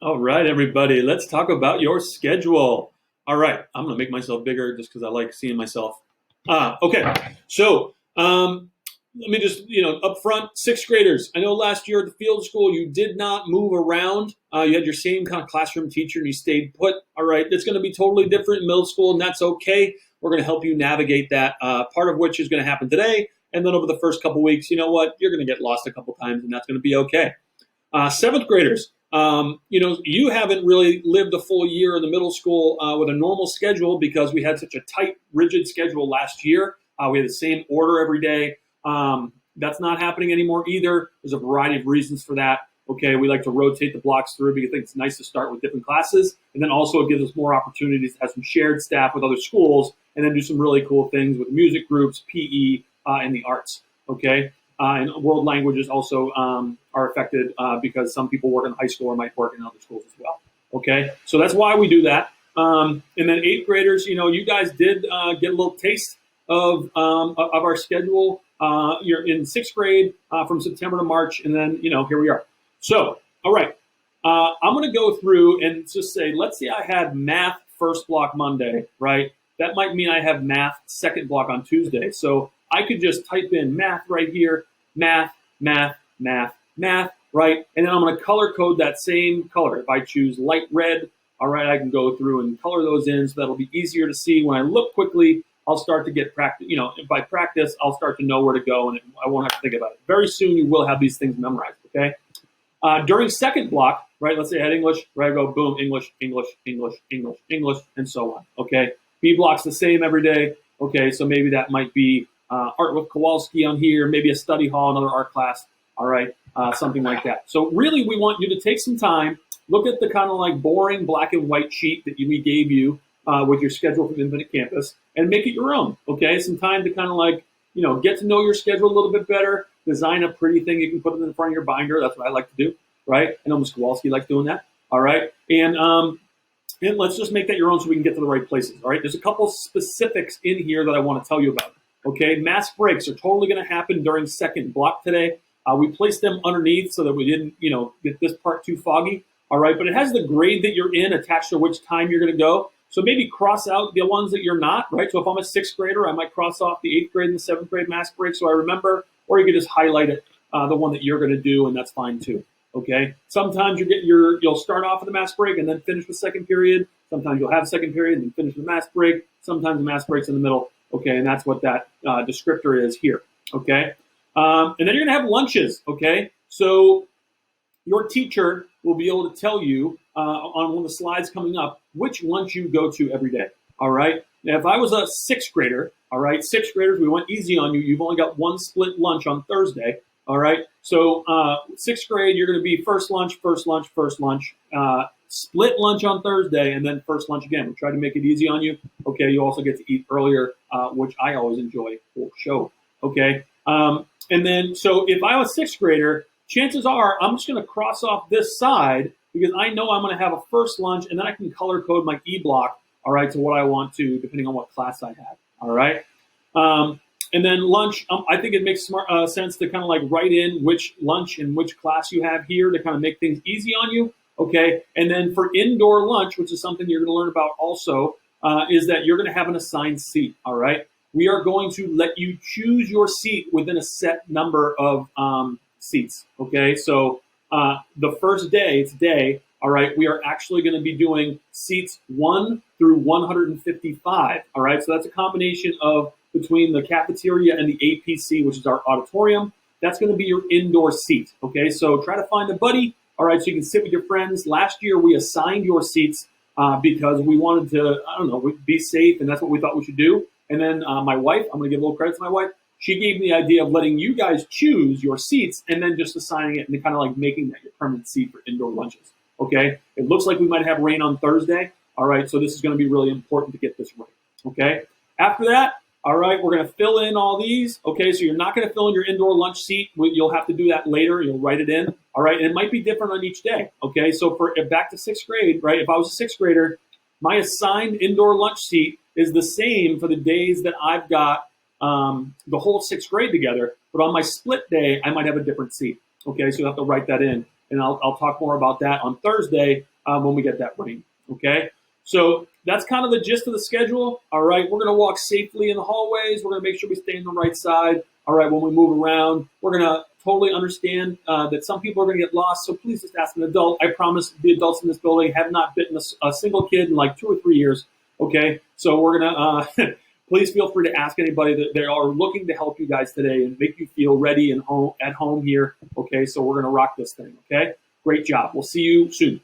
All right, everybody, let's talk about your schedule. All right, I'm going to make myself bigger just because I like seeing myself. Okay, so let me just, up front, sixth graders. I know last year at the field school, you did not move around. You had your same kind of classroom teacher and you stayed put. All right, it's going to be totally different in middle school, and that's okay. We're going to help you navigate that, part of which is going to happen today. And then over the first couple weeks, you know what? You're going to get lost a couple times, and that's going to be okay. Seventh graders, you haven't really lived a full year in the middle school with a normal schedule because we had such a tight, rigid schedule last year. We had the same order every day. That's not happening anymore either. There's a variety of reasons for that. Okay, we like to rotate the blocks through because I think it's nice to start with different classes. And then also it gives us more opportunities to have some shared staff with other schools and then do some really cool things with music groups, PE, and the arts. Okay. And world languages also are affected because some people work in high school or might work in other schools as well. Okay, so that's why we do that. And then eighth graders, you guys did get a little taste of our schedule. You're in sixth grade from September to March, and then here we are. So, all right, I'm going to go through and just say, let's say I had math first block Monday, right? That might mean I have math second block on Tuesday. So I could just type in math right here, math, math, math, math, right? And then I'm going to color code that same color. If I choose light red, all right, I can go through and color those in so that'll be easier to see. When I look quickly, I'll start to get practice. If I practice, I'll start to know where to go and I won't have to think about it. Very soon you will have these things memorized, okay? During second block, right, let's say I had English, right, I go boom, English, English, English, English, English, and so on, okay? B block's the same every day, okay, so maybe that might be art with Kowalski on here, maybe a study hall, another art class, all right, something like that. So really we want you to take some time, look at the kind of like boring black and white sheet that we gave you with your schedule from Infinite Campus and make it your own, okay? Some time to kind of like, get to know your schedule a little bit better, design a pretty thing you can put in front of your binder. That's what I like to do, right? I know Ms. Kowalski likes doing that, all right? And let's just make that your own so we can get to the right places, all right? There's a couple specifics in here that I want to tell you about, okay? Mass breaks are totally going to happen during second block today. We placed them underneath so that we didn't, get this part too foggy, all right? But it has the grade that you're in attached to which time you're going to go. So maybe cross out the ones that you're not, right? So if I'm a sixth grader, I might cross off the eighth grade and the seventh grade mass break so I remember, or you could just highlight it, the one that you're going to do, and that's fine too. Okay. Sometimes you'll start off with a mass break and then finish with second period. Sometimes you'll have a second period and then finish with mass break. Sometimes the mass break's in the middle. Okay, and that's what that descriptor is here. Okay, and then you're gonna have lunches. Okay, so your teacher will be able to tell you on one of the slides coming up which lunch you go to every day. All right. Now, if I was a sixth grader, all right, sixth graders, we went easy on you. You've only got one split lunch on Thursday. All right. So sixth grade, you're going to be first lunch, split lunch on Thursday, and then first lunch again. We try to make it easy on you. Okay. You also get to eat earlier, which I always enjoy for show. Okay. And then, so if I was a sixth grader, chances are I'm just going to cross off this side because I know I'm going to have a first lunch, and then I can color code my E block, all right, to what I want to, depending on what class I have, all right? And then lunch, I think it makes sense to kind of like write in which lunch and which class you have here to kind of make things easy on you, okay? And then for indoor lunch, which is something you're going to learn about also, is that you're going to have an assigned seat, all right? We are going to let you choose your seat within a set number of seats, okay? So the first day, today, all right, we are actually going to be doing seats 1 through 155, all right? So that's a combination of between the cafeteria and the APC, which is our auditorium. That's going to be your indoor seat, okay? So try to find a buddy, all right, so you can sit with your friends. Last year, we assigned your seats because we wanted to, be safe, and that's what we thought we should do. And then my wife, I'm going to give a little credit to my wife, she gave me the idea of letting you guys choose your seats and then just assigning it and kind of like making that your permanent seat for indoor lunches, okay? It looks like we might have rain on Thursday, all right? So this is going to be really important to get this right, okay? After that, all right, we're going to fill in all these, okay? So you're not going to fill in your indoor lunch seat. You'll have to do that later. You'll write it in, all right? And it might be different on each day, okay? So back to sixth grade, right? If I was a sixth grader, my assigned indoor lunch seat is the same for the days that I've got the whole sixth grade together, but on my split day, I might have a different seat. Okay, so you'll have to write that in, and I'll talk more about that on Thursday when we get that rain. Okay, so that's kind of the gist of the schedule. All right, we're going to walk safely in the hallways. We're going to make sure we stay on the right side. All right, when we move around, we're going to totally understand that some people are going to get lost. So please just ask an adult. I promise the adults in this building have not bitten a single kid in like 2 or 3 years. Okay, so we're going to please feel free to ask anybody that they are looking to help you guys today and make you feel ready and at home here. Okay, so we're going to rock this thing. Okay, great job. We'll see you soon.